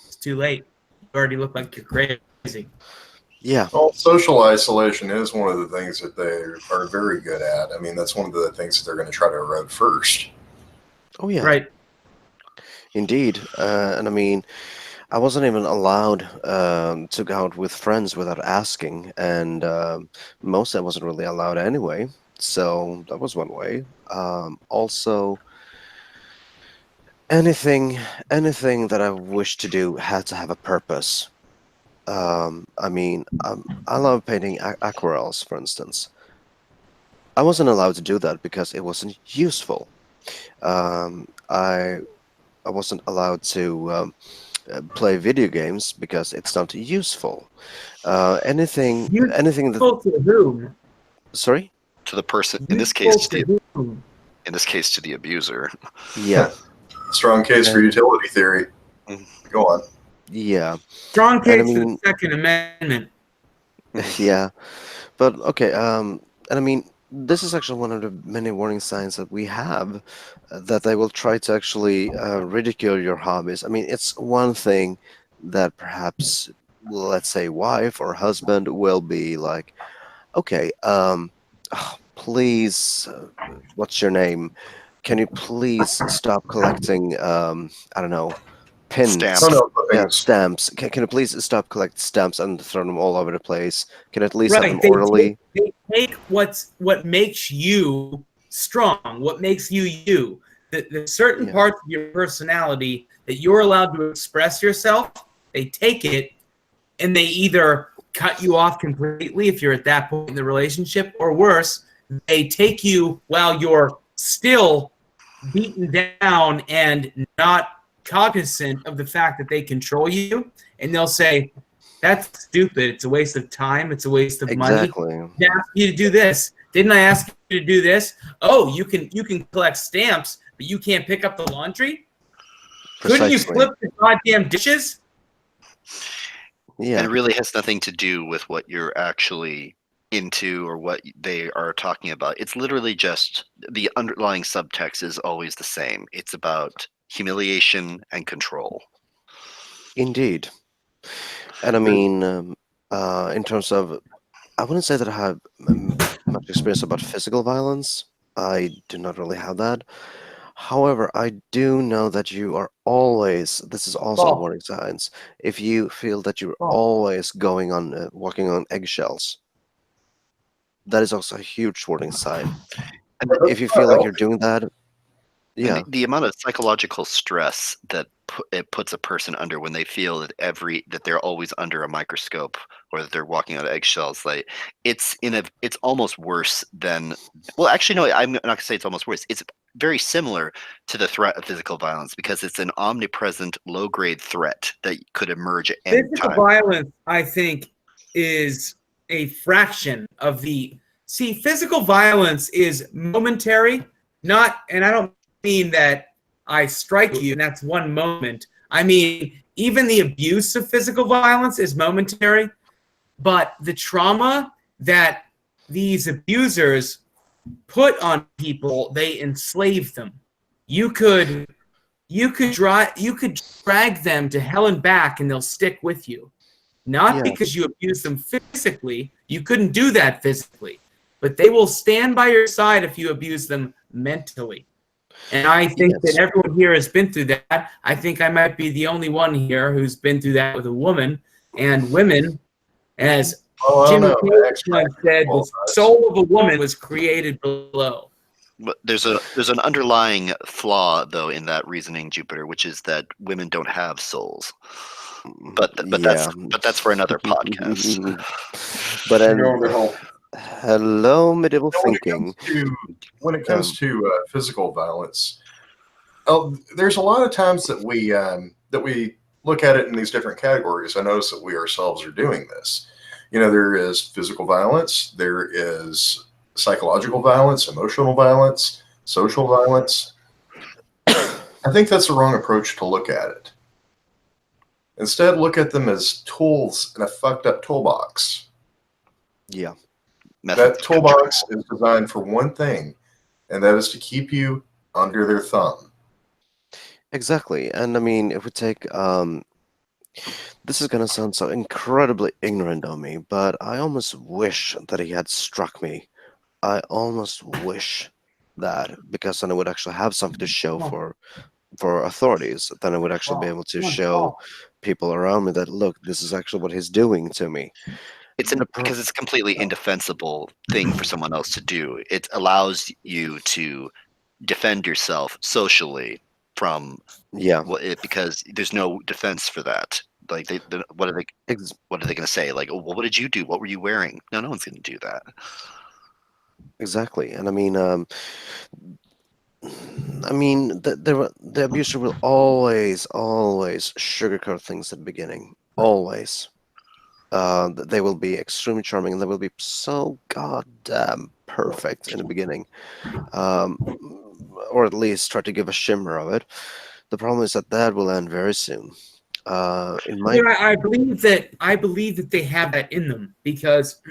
Speaker 4: it's too late. You already look like you're crazy.
Speaker 2: Yeah,
Speaker 3: Well, social isolation is one of the things that they are very good at. I mean, that's one of the things that they're going to try to erode first.
Speaker 2: oh yeah,
Speaker 4: Right.
Speaker 2: indeed. And I mean, I wasn't even allowed to go out with friends without asking, and mostly I wasn't really allowed anyway. So that was one way. Also, anything that I wished to do had to have a purpose. I love painting aquarels, for instance. I wasn't allowed to do that because it wasn't useful. Um, I I wasn't allowed to play video games because it's not useful. Anything that.
Speaker 4: Useful to whom?
Speaker 2: Sorry?
Speaker 1: To the person,
Speaker 4: Useful to whom?
Speaker 1: in this case, to the abuser.
Speaker 2: Yeah,
Speaker 3: Strong case for
Speaker 2: and
Speaker 3: utility theory. Go on.
Speaker 2: yeah,
Speaker 4: Strong
Speaker 2: and I
Speaker 4: case for the
Speaker 2: mean,
Speaker 4: Second Amendment.
Speaker 2: yeah, but okay. And I mean, this is actually one of the many warning signs that we have that they will try to actually ridicule your hobbies. I mean, it's one thing that perhaps, let's say, wife or husband will be like, okay, please, what's your name? Can you please stop collecting, I don't know,
Speaker 3: Oh
Speaker 2: pins?
Speaker 1: Stamps.
Speaker 3: no,
Speaker 2: Yeah,
Speaker 3: clippings.
Speaker 2: stamps. Can you please stop collecting stamps and throw them all over the place? Can you at least have them
Speaker 4: Right.
Speaker 2: orderly?
Speaker 4: They take what makes you strong, what makes you you. The certain
Speaker 2: Yeah,
Speaker 4: parts of your personality that you're allowed to express yourself, they take it and they either cut you off completely if you're at that point in the relationship, or worse, they take you while you're still beaten down and not cognizant of the fact that they control you, and they'll say, "That's stupid. It's a waste of time. It's a waste of money.
Speaker 2: exactly.
Speaker 4: I asked you to do this. Didn't I ask you to do this? Oh, you can collect stamps, but you can't pick up the laundry. Couldn't you
Speaker 2: Precisely.
Speaker 4: flip the goddamn dishes?"
Speaker 1: And
Speaker 2: Yeah,
Speaker 1: it really has nothing to do with what you're actually into or what they are talking about. It's literally just the underlying subtext is always the same. It's about humiliation and control.
Speaker 2: indeed. And I mean, in terms of, I wouldn't say that I have much experience about physical violence. I do not really have that. However, I do know that you are always, this is also a
Speaker 4: False.
Speaker 2: warning signs, if you feel that you're
Speaker 4: False.
Speaker 2: always walking on eggshells, that is also a huge warning sign.
Speaker 1: And
Speaker 2: If you feel like you're doing that,
Speaker 1: And
Speaker 2: yeah,
Speaker 1: the amount of psychological stress that it puts a person under when they feel that they're always under a microscope or that they're walking on eggshells, like it's almost worse than, well, actually no, I'm not gonna say it's almost worse. It's very similar to the threat of physical violence because it's an omnipresent low grade threat that could emerge at any
Speaker 4: Physical
Speaker 1: time.
Speaker 4: violence, I think, is a fraction of the. See, physical violence is momentary, not, and I don't mean that I strike you and that's one moment. I mean, even the abuse of physical violence is momentary, but the trauma that these abusers put on people, they enslave them. You could drag them to hell and back and they'll stick with you. Not
Speaker 2: yeah,
Speaker 4: because you abuse them physically, you couldn't do that physically, but they will stand by your side if you abuse them mentally. And I think that
Speaker 2: yes,
Speaker 4: everyone here has been through that. I think I might be the only one here who's been through that with a woman. And women, as
Speaker 3: Oh, I don't
Speaker 4: Jimmy
Speaker 3: know.
Speaker 4: Page
Speaker 3: X
Speaker 4: once
Speaker 3: factor
Speaker 4: said, the
Speaker 3: qualifies.
Speaker 4: soul of a woman was created below.
Speaker 1: But there's an underlying flaw though in that reasoning, Jupiter, which is that women don't have souls.
Speaker 2: yeah.
Speaker 1: But that's for another podcast.
Speaker 2: But
Speaker 3: You're going to
Speaker 2: then,
Speaker 3: hell.
Speaker 2: hello, medieval
Speaker 3: Now,
Speaker 2: thinking.
Speaker 3: when it
Speaker 2: Um,
Speaker 3: comes to physical violence, there's a lot of times that we look at it in these different categories. I notice that we ourselves are doing this. You know, there is physical violence, there is psychological violence, emotional violence, social violence. I think that's the wrong approach to look at it. Instead, look at them as tools in a fucked up toolbox.
Speaker 2: yeah,
Speaker 1: Methods
Speaker 3: That
Speaker 1: of control.
Speaker 3: toolbox is designed for one thing, and that is to keep you under their thumb.
Speaker 2: exactly. And I mean, if we take, this is gonna sound so incredibly ignorant of me, but I almost wish that he had struck me. I almost wish that because then I would actually have something to show for authorities. Then I would actually be able to show people around me that look, this is actually what he's doing to me.
Speaker 1: Because it's a completely indefensible thing for someone else to do. It allows you to defend yourself socially from
Speaker 2: Yeah,
Speaker 1: because there's no defense for that. Like what are they what are they going to say? Like, oh, well, what did you do? What were you wearing? No, no one's going to do that.
Speaker 2: Exactly, and I mean, the abuser will always sugarcoat things at the beginning. Always. They will be extremely charming, and they will be so goddamn perfect in the beginning, um, or at least try to give a shimmer of it. The problem is that will end very soon. In my
Speaker 4: I believe that they have that in them because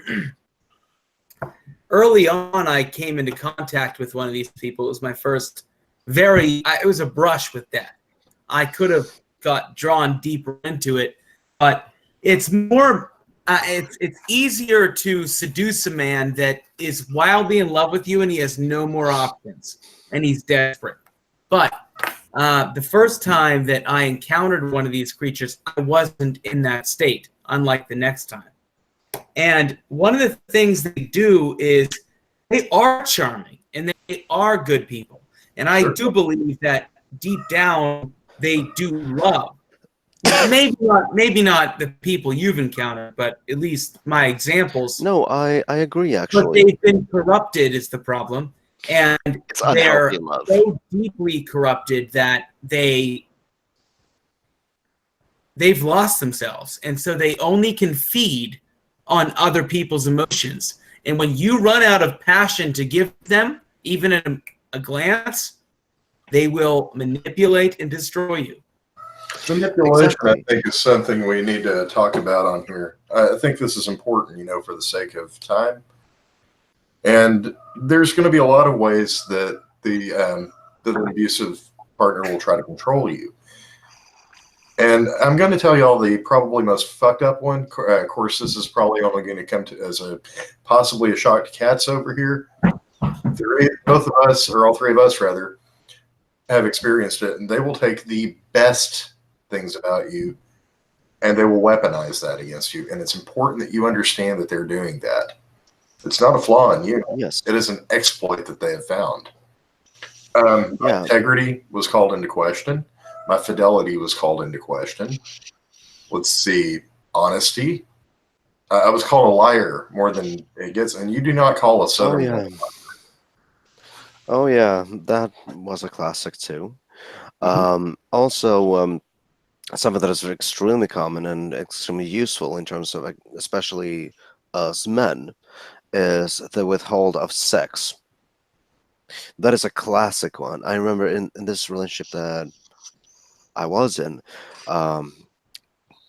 Speaker 4: early on I came into contact with one of these people. It was my first it was a brush with that. I could have got drawn deeper into it, but it's more it's easier to seduce a man that is wildly in love with you and he has no more options and he's desperate. But the first time that I encountered one of these creatures, I wasn't in that state, unlike the next time. And one of the things they do is they are charming and they are good people. And I do believe that deep down they do love. Maybe not the people you've encountered, but at least my examples.
Speaker 2: No, I agree
Speaker 4: But
Speaker 2: actually.
Speaker 4: they've been corrupted is the problem. And
Speaker 1: It's
Speaker 4: they're
Speaker 1: unhealthy love.
Speaker 4: so deeply corrupted that they've lost themselves. And so they only can feed on other people's emotions. And when you run out of passion to give them, even in a glance, they will manipulate and destroy you.
Speaker 3: Manipulation,
Speaker 2: Exactly.
Speaker 3: I think, is something we need to talk about on here. I think this is important, for the sake of time. And there's going to be a lot of ways that that an abusive partner will try to control you. And I'm going to tell you all the probably most fucked up one. Of course, this is probably only going to come to as possibly a shock to cats over here. Both of us, or all three of us rather, have experienced it, and they will take the best things about you and they will weaponize that against you. And it's important that you understand that they're doing that. It's not a flaw in you.
Speaker 2: Yes.
Speaker 3: It is an exploit that they have found. My integrity was called into question. My fidelity was called into question. Let's see. Honesty. I was called a liar more than it gets. And you do not call a Southern.
Speaker 2: Oh yeah, that was a classic too. Also, something that is extremely common and extremely useful in terms of, especially us men, is the withhold of sex. That is a classic one. I remember in this relationship that I was in,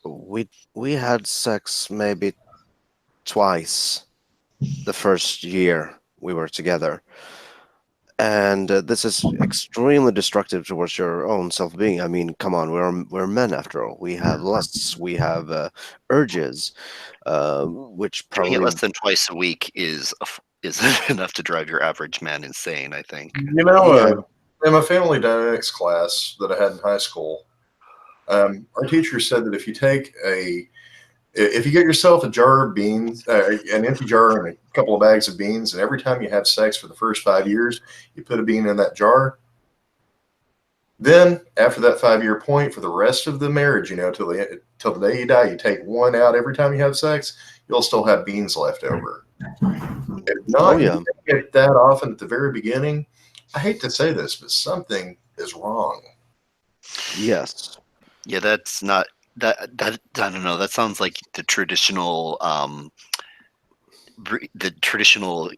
Speaker 2: we had sex maybe twice the first year we were together. And this is extremely destructive towards your own self-being. I mean, come on, we're men after all. We have lusts, we have urges, which
Speaker 1: Doing
Speaker 2: probably
Speaker 1: it less than twice a week is enough to drive your average man insane, I think.
Speaker 3: In my family dynamics class that I had in high school, our teacher said that if you get yourself a jar of beans, an empty jar and a couple of bags of beans, and every time you have sex for the first 5 years, you put a bean in that jar, then after that 5-year point, for the rest of the marriage, till the day you die, you take one out every time you have sex, you'll still have beans left over. If not, you get that often at the very beginning, I hate to say this, but something is wrong.
Speaker 2: Yes.
Speaker 1: Yeah, that's not that I don't know. That sounds like the traditional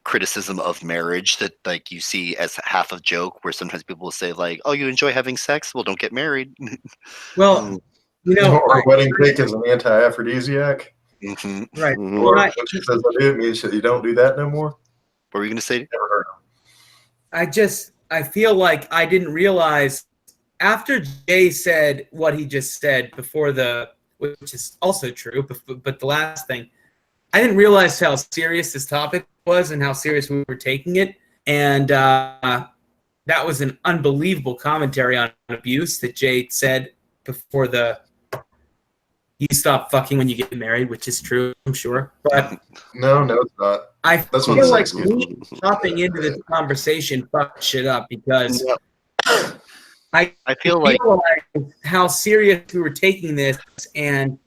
Speaker 1: criticism of marriage that like you see as half a joke, where sometimes people will say like, "Oh, you enjoy having sex? Well, don't get married."
Speaker 4: Well,
Speaker 3: or wedding cake is an anti-aphrodisiac.
Speaker 1: Mm-hmm.
Speaker 4: Right.
Speaker 2: Mhm.
Speaker 3: Or when she says I do, it means that you don't do that no more.
Speaker 1: What were you going to say?
Speaker 3: Never heard of them.
Speaker 4: I feel like I didn't realize after Jay said what he just said before which is also true, but the last thing, I didn't realize how serious this topic was and how serious we were taking it. And that was an unbelievable commentary on abuse that Jay said before you stop fucking when you get married, which is true, I'm sure. But
Speaker 3: No, it's not.
Speaker 4: I
Speaker 3: That's what
Speaker 4: feel
Speaker 3: the
Speaker 4: like
Speaker 3: sex gets.
Speaker 4: me hopping into this conversation fucked shit up because
Speaker 1: I feel like
Speaker 4: realized how serious we were taking this, and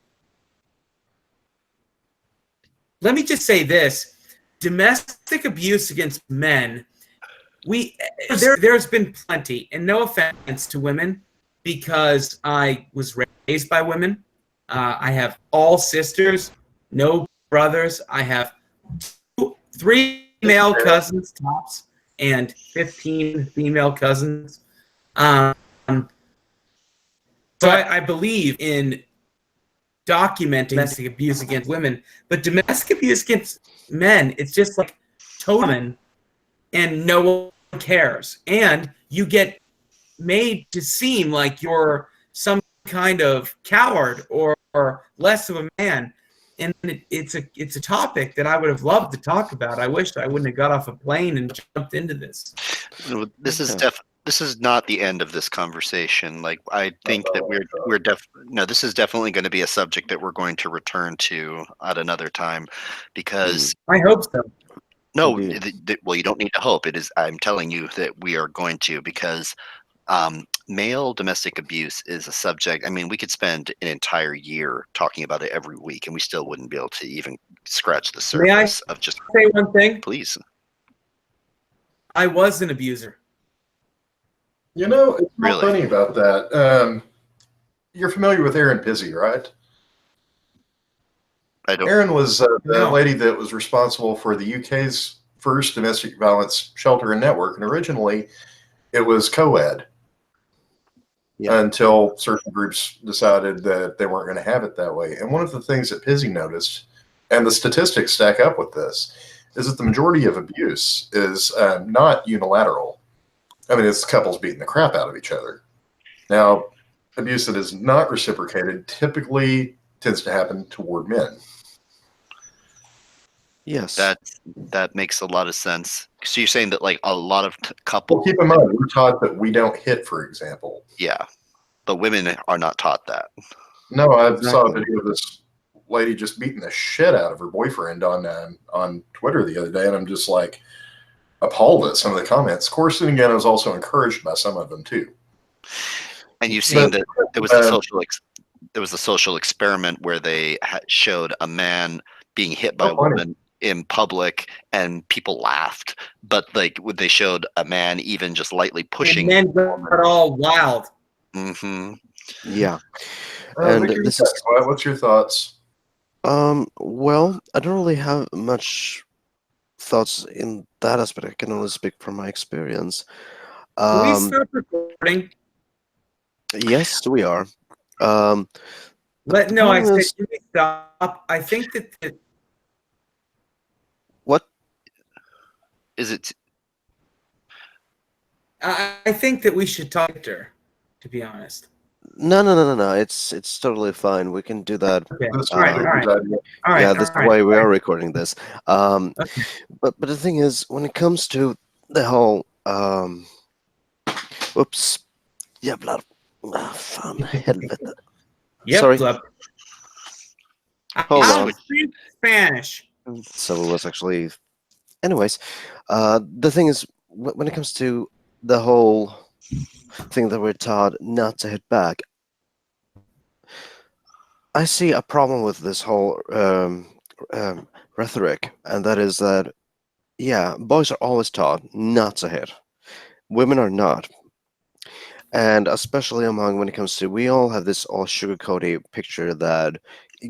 Speaker 4: let me just say this: domestic abuse against men. There's been plenty, and no offense to women, because I was raised by women. I have all sisters, no brothers. I have three male cousins tops and 15 female cousins. So I believe in documenting domestic abuse against women, but domestic abuse against men, it's just like totem, and no one cares. And you get made to seem like you're some kind of coward or less of a man. And it's a topic that I would have loved to talk about. I wish I wouldn't have got off a plane and jumped into this.
Speaker 1: this is not the end of this conversation. Like, I think that this is definitely going to be a subject that we're going to return to at another time, because
Speaker 4: I hope so.
Speaker 1: no, well, you don't need to hope. It is. I'm telling you that we are going to, because male domestic abuse is a subject. I mean, we could spend an entire year talking about it every week, and we still wouldn't be able to even scratch the
Speaker 4: May I
Speaker 1: surface of just.
Speaker 4: say one thing?
Speaker 1: Please.
Speaker 4: I was an abuser.
Speaker 3: You know, it's not
Speaker 1: Really?
Speaker 3: funny about that. You're familiar with Erin Pizzi, right?
Speaker 1: I don't.
Speaker 3: Erin was the
Speaker 4: No.
Speaker 3: lady that was responsible for the UK's first domestic violence shelter and network, and originally it was co-ed.
Speaker 2: Yeah.
Speaker 3: Until certain groups decided that they weren't going to have it that way. And one of the things that Pizzi noticed, and the statistics stack up with this, is that the majority of abuse is not unilateral. I mean, it's couples beating the crap out of each other. Now, abuse that is not reciprocated typically tends to happen toward men.
Speaker 2: Yes.
Speaker 1: That makes a lot of sense. So you're saying that, like, a lot of
Speaker 3: Well,
Speaker 1: couples,
Speaker 3: keep in mind, we're taught that we don't hit, for example.
Speaker 1: yeah, but women are not taught that.
Speaker 3: No, I saw a
Speaker 2: Exactly.
Speaker 3: video of this lady just beating the shit out of her boyfriend on Twitter the other day, and I'm just like appalled at some of the comments. Of course, and again, I was also encouraged by some of them too.
Speaker 1: And you've seen that there was a
Speaker 3: uh,
Speaker 1: social experiment where they showed a man being hit by a
Speaker 3: funny.
Speaker 1: woman in public, and people laughed. But like, when they showed a man even just lightly pushing.
Speaker 4: And men got all wild.
Speaker 1: Mm-hmm.
Speaker 2: Yeah. And
Speaker 3: Victor,
Speaker 2: this is
Speaker 3: what's your thoughts?
Speaker 2: well, I don't really have much thoughts in that aspect. I can only speak from my experience.
Speaker 4: Can we stop recording?
Speaker 2: Yes, we are. Um,
Speaker 4: I
Speaker 2: problem
Speaker 4: said,
Speaker 2: is-
Speaker 4: can we stop? I think that
Speaker 2: what?
Speaker 1: Is it?
Speaker 4: I think that we should talk to her, to be honest.
Speaker 2: No. It's totally fine. We can do that.
Speaker 4: Okay.
Speaker 3: This
Speaker 4: All right,
Speaker 3: is
Speaker 4: all right.
Speaker 3: Victor's idea.
Speaker 4: All right.
Speaker 2: Yeah, that's
Speaker 4: all right.
Speaker 2: why we are recording this.
Speaker 4: Okay.
Speaker 2: But the thing is, when it comes to the whole oops, jävlar, fan, helvete.
Speaker 4: Yep.
Speaker 2: Sorry.
Speaker 4: Club.
Speaker 2: Hold
Speaker 4: I
Speaker 2: on.
Speaker 4: speak Spanish.
Speaker 2: So it was actually, anyways. The thing is, when it comes to the whole thing that we're taught not to hit back, I see a problem with this whole rhetoric, and that is that, yeah, boys are always taught not to hit. Women are not. And especially among when it comes to, we all have this all sugarcoaty picture that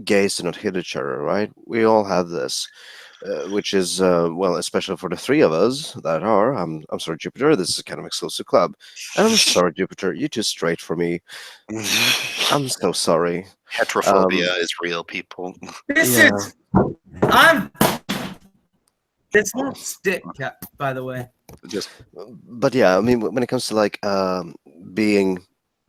Speaker 2: gays do not hit each other, right? We all have this, which is, well, especially for the three of us that are, I'm sorry, Jupiter, this is a kind of exclusive club. And I'm sorry, Jupiter, you're too straight for me. I'm so sorry.
Speaker 1: Heterophobia is real, people.
Speaker 4: This
Speaker 2: Yeah.
Speaker 4: is. This won't stick, by the way.
Speaker 2: But yeah, I mean, when it comes to like being,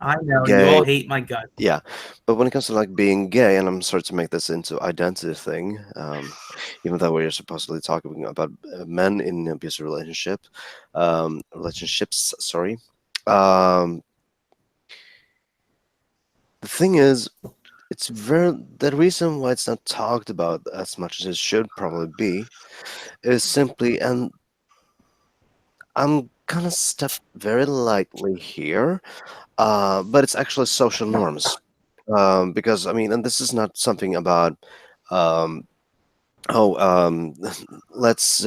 Speaker 4: I know
Speaker 2: Gay.
Speaker 4: you all hate my guts.
Speaker 2: yeah, but when it comes to like being gay, and I'm sorry to make this into identity thing, even though we're supposedly talking about men in abusive relationships, sorry. The thing is, it's the reason why it's not talked about as much as it should probably be is simply, and I'm kind of step very lightly here, but it's actually social norms. Because I mean, and this is not something about um, oh let's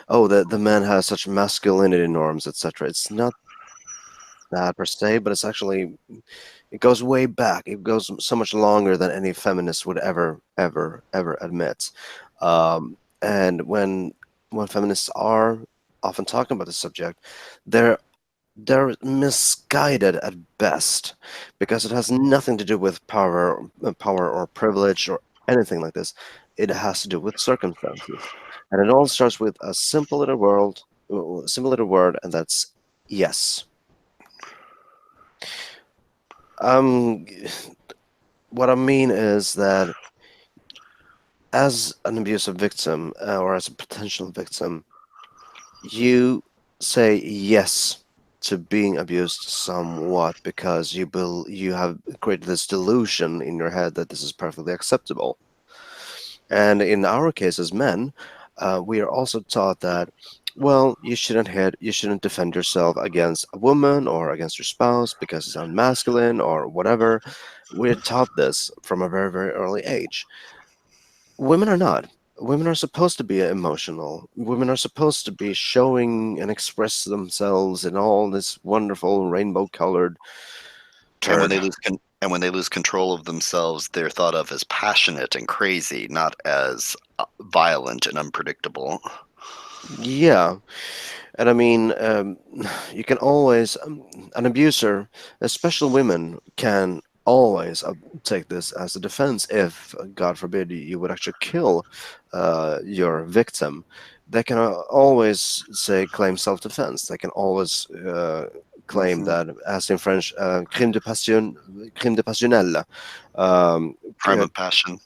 Speaker 2: oh the man has such masculinity norms, etc. It's not that per se, but it's actually it goes way back. It goes so much longer than any feminist would ever admit. And when feminists are often talking about the subject, they're they're misguided at best because it has nothing to do with power or privilege or anything like this. It has to do with circumstances, and it all starts with a simple little word, and that's yes. Um, what I mean is that as an abusive victim or as a potential victim, you say yes to being abused somewhat because you have created this delusion in your head that this is perfectly acceptable. And in our case as men, we are also taught that, well, you shouldn't defend yourself against a woman or against your spouse because it's unmasculine or whatever. We're taught this from a very early age. Women are not. Women are supposed to be emotional. Women are supposed to be showing and express themselves in all this wonderful rainbow colored
Speaker 1: And when
Speaker 2: turd.
Speaker 1: they and when they lose control of themselves, they're thought of as passionate and crazy, not as violent and unpredictable.
Speaker 2: Yeah. And I mean, you can always, an abuser, especially women, can always take this as a defense if, God forbid, you would actually kill your victim. They can always say, claim self defense. They can always claim
Speaker 1: Mhm.
Speaker 2: that, as in French, crime de passionnel. Um,
Speaker 1: Crime of passion.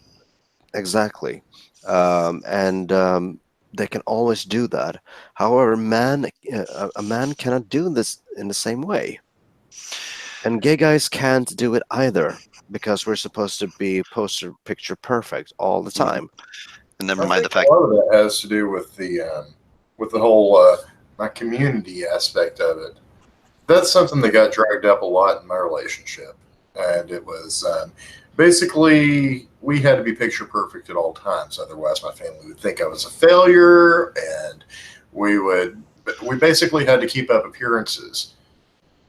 Speaker 2: Exactly. And they can always do that. However, a man cannot do this in the same way. And gay guys can't do it either because we're supposed to be poster picture perfect all the
Speaker 1: Mhm.
Speaker 2: time.
Speaker 1: And never
Speaker 3: I
Speaker 1: mind
Speaker 3: think
Speaker 1: the
Speaker 3: a
Speaker 1: fact.
Speaker 3: lot of that has to do with the whole my community aspect of it. That's something that got dragged up a lot in my relationship, and it was basically we had to be picture perfect at all times. Otherwise, my family would think I was a failure, and we would we basically had to keep up appearances.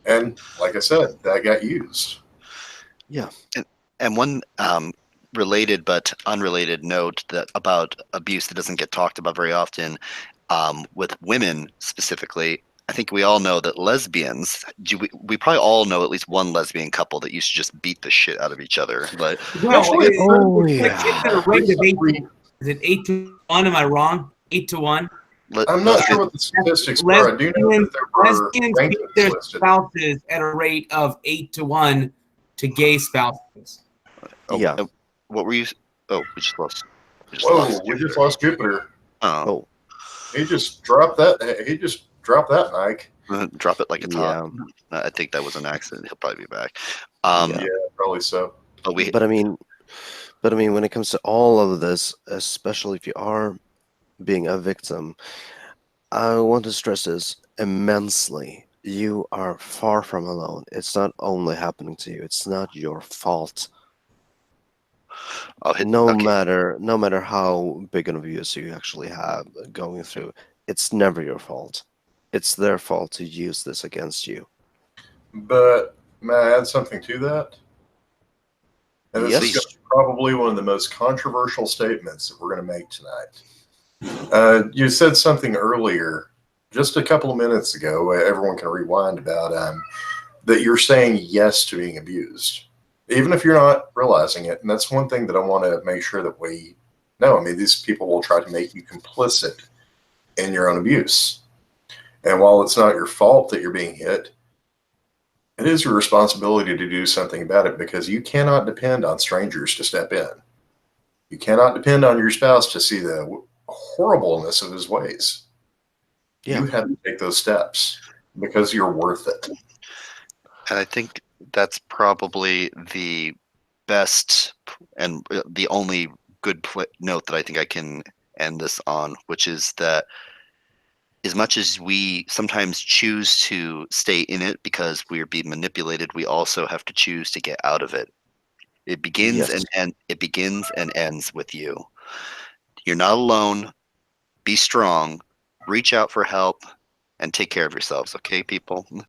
Speaker 3: And like I said, that got used.
Speaker 2: Yeah.
Speaker 1: And, and one related but unrelated note that about abuse that doesn't get talked about very often, with women specifically. I think we all know that lesbians. We probably all know at least one lesbian couple that used to just beat the shit out of each other. But
Speaker 4: Well,
Speaker 3: Actually,
Speaker 2: Oh,
Speaker 4: it's at a
Speaker 2: yeah.
Speaker 4: rate of eight.
Speaker 3: recently,
Speaker 4: Is it 8-1? Am I wrong? 8-1.
Speaker 3: I'm not sure
Speaker 1: lesbian,
Speaker 3: what the statistics are. I do know
Speaker 4: Lesbians,
Speaker 3: that there were
Speaker 4: lesbians beat
Speaker 3: rankings
Speaker 4: their
Speaker 3: listed.
Speaker 4: spouses at a rate of 8-1 to gay spouses.
Speaker 1: oh,
Speaker 2: Yeah.
Speaker 1: what were you? Oh, we just
Speaker 3: Whoa,
Speaker 1: lost
Speaker 3: we just
Speaker 1: Jupiter.
Speaker 3: lost Jupiter.
Speaker 1: Oh,
Speaker 2: Oh,
Speaker 3: He just dropped that. He just dropped that mic.
Speaker 1: drop it like it's hot.
Speaker 2: yeah.
Speaker 1: I think that was an accident. He'll probably be back.
Speaker 2: Yeah.
Speaker 3: Yeah, probably so.
Speaker 1: But we
Speaker 2: But I mean, when it comes to all of this, especially if you are being a victim, I want to stress this immensely. You are far from alone. It's not only happening to you. It's not your fault.
Speaker 1: I'll hit. Okay,
Speaker 2: No matter how big an abuse you actually have going through, it's never your fault. It's their fault to use this against you.
Speaker 3: But may I add something to that? And this is going
Speaker 1: please.
Speaker 2: Yes.
Speaker 3: to be probably one of the most controversial statements that we're going to make tonight. You said something earlier, just a couple of minutes ago. Everyone can rewind about that you're saying yes to being abused, even if you're not realizing it. And that's one thing that I want to make sure that we know. I mean, these people will try to make you complicit in your own abuse. And while it's not your fault that you're being hit, it is your responsibility to do something about it because you cannot depend on strangers to step in. You cannot depend on your spouse to see the horribleness of his ways.
Speaker 2: Yeah.
Speaker 3: You have to take those steps because you're worth it.
Speaker 1: And I think that's probably the best and the only good note that I think I can end this on, which is that as much as we sometimes choose to stay in it because we're being manipulated, we also have to choose to get out of it. It begins
Speaker 2: Yes.
Speaker 1: it begins and ends with you. You're not alone. Be strong. Reach out for help and take care of yourselves, okay, people?